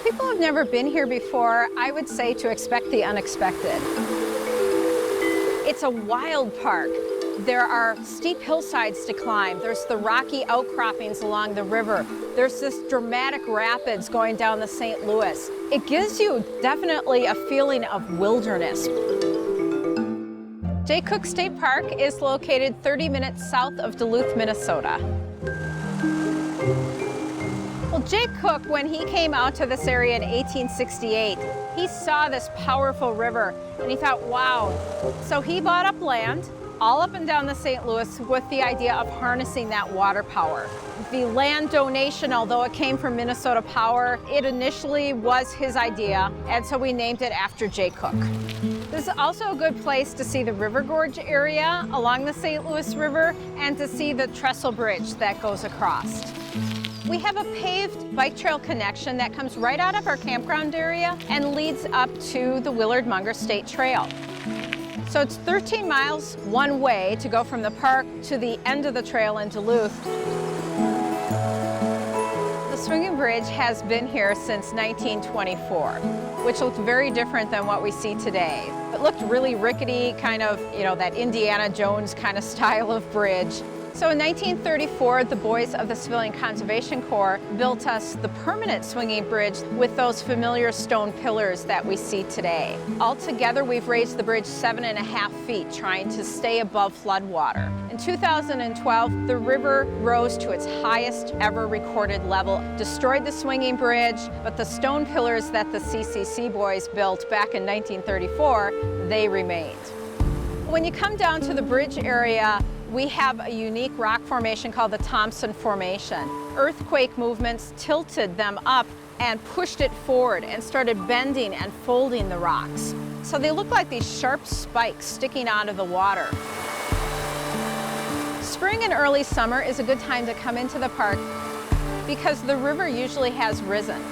People who've never been here before, I would say to expect the unexpected. It's a wild park. There are steep hillsides to climb. There's the rocky outcroppings along the river. There's this dramatic rapids going down the St. Louis. It gives you definitely a feeling of wilderness. Cooke State Park is located 30 minutes south of Duluth, Minnesota. Well, Cooke, when he came out to this area in 1868, he saw this powerful river and he thought, wow. So he bought up land all up and down the St. Louis with the idea of harnessing that water power. The land donation, although it came from Minnesota Power, it initially was his idea, and so we named it after Cooke. This is also a good place to see the River Gorge area along the St. Louis River and to see the trestle bridge that goes across. We have a paved bike trail connection that comes right out of our campground area and leads up to the Willard Munger State Trail. So it's 13 miles one way to go from the park to the end of the trail in Duluth. The swinging bridge has been here since 1924, which looked very different than what we see today. It looked really rickety, kind of, that Indiana Jones kind of style of bridge. So in 1934, the boys of the Civilian Conservation Corps built us the permanent swinging bridge with those familiar stone pillars that we see today. Altogether, we've raised the bridge 7.5 feet, trying to stay above floodwater. In 2012, the river rose to its highest ever recorded level, destroyed the swinging bridge, but the stone pillars that the CCC boys built back in 1934, they remained. When you come down to the bridge area, we have a unique rock formation called the Thompson Formation. Earthquake movements tilted them up and pushed it forward and started bending and folding the rocks. So they look like these sharp spikes sticking out of the water. Spring and early summer is a good time to come into the park because the river usually has risen,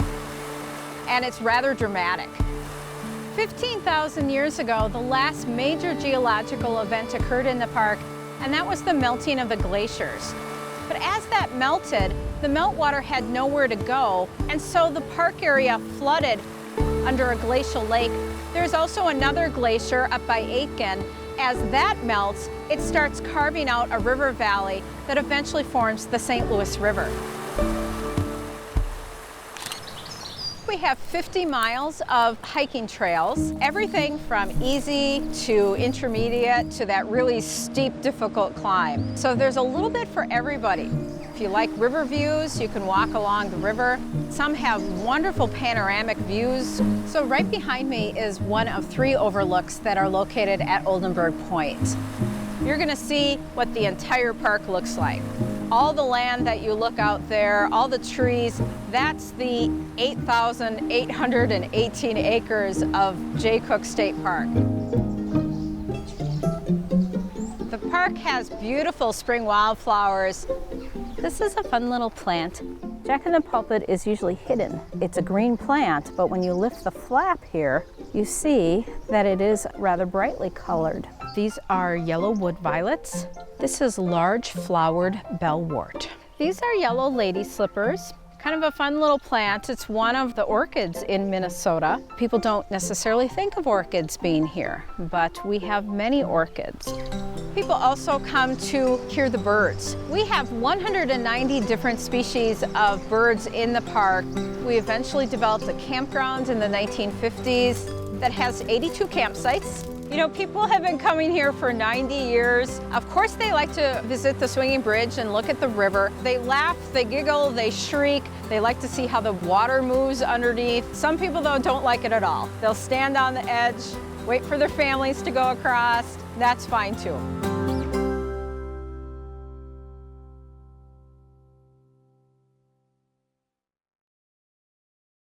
and it's rather dramatic. 15,000 years ago, the last major geological event occurred in the park, and that was the melting of the glaciers. But as that melted, the meltwater had nowhere to go, and so the park area flooded under a glacial lake. There's also another glacier up by Aitken. As that melts, it starts carving out a river valley that eventually forms the St. Louis River. We have 50 miles of hiking trails, everything from easy to intermediate to that really steep, difficult climb. So there's a little bit for everybody. If you like river views, you can walk along the river. Some have wonderful panoramic views. So right behind me is one of 3 overlooks that are located at Oldenburg Point. You're going to see what the entire park looks like. All the land that you look out there, all the trees, that's the 8,818 acres of Cooke State Park. The park has beautiful spring wildflowers. This is a fun little plant. Jack-in-the-pulpit is usually hidden. It's a green plant, but when you lift the flap here, you see that it is rather brightly colored. These are yellow wood violets. This is large flowered bellwort. These are yellow lady slippers. Kind of a fun little plant. It's one of the orchids in Minnesota. People don't necessarily think of orchids being here, but we have many orchids. People also come to hear the birds. We have 190 different species of birds in the park. We eventually developed a campground in the 1950s that has 82 campsites. People have been coming here for 90 years. Of course, they like to visit the swinging bridge and look at the river. They laugh, they giggle, they shriek. They like to see how the water moves underneath. Some people, though, don't like it at all. They'll stand on the edge, wait for their families to go across. That's fine, too.